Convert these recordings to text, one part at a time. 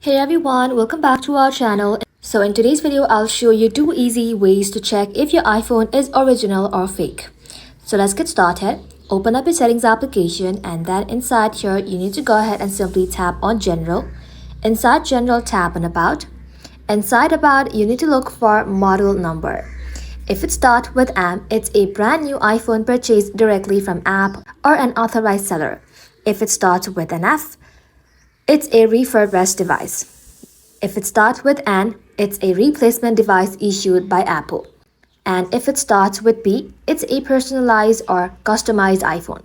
Hey everyone, welcome back to our channel. So in today's video, I'll show you 2 easy ways to check if your iPhone is original or fake. So let's get started. Open up your settings application and then inside here, you need to go ahead and simply tap on General. Inside General, tap on About. Inside About, you need to look for model number. If it starts with M, it's a brand new iPhone purchased directly from app or an authorized seller. If it starts with an F, it's a refurbished device. If it starts with N, it's a replacement device issued by Apple. And if it starts with P, it's a personalized or customized iPhone.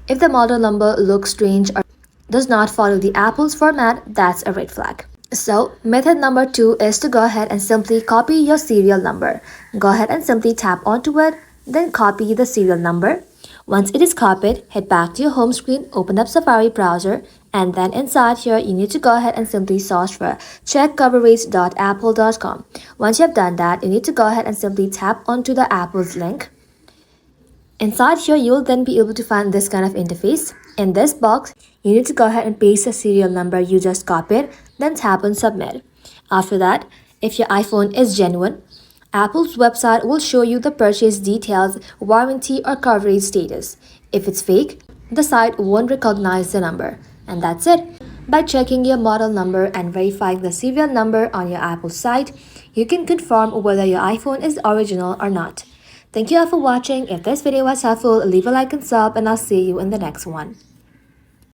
If the model number looks strange or does not follow the Apple's format, that's a red flag. So, method number 2 is to go ahead and simply copy your serial number. Go ahead and simply tap onto it, then copy the serial number. Once it is copied, head back to your home screen, open up Safari browser, and then inside here, you need to go ahead and simply search for checkcoverage.apple.com. Once you have done that, you need to go ahead and simply tap onto the Apple's link. Inside here, you will then be able to find this kind of interface. In this box, you need to go ahead and paste the serial number you just copied, then tap on Submit. After that, if your iPhone is genuine, Apple's website will show you the purchase details, warranty or coverage status. If it's fake, the site won't recognize the number. And that's it. By checking your model number and verifying the serial number on your Apple site, you can confirm whether your iPhone is original or not. Thank you all for watching. If this video was helpful, leave a like and sub, and I'll see you in the next one.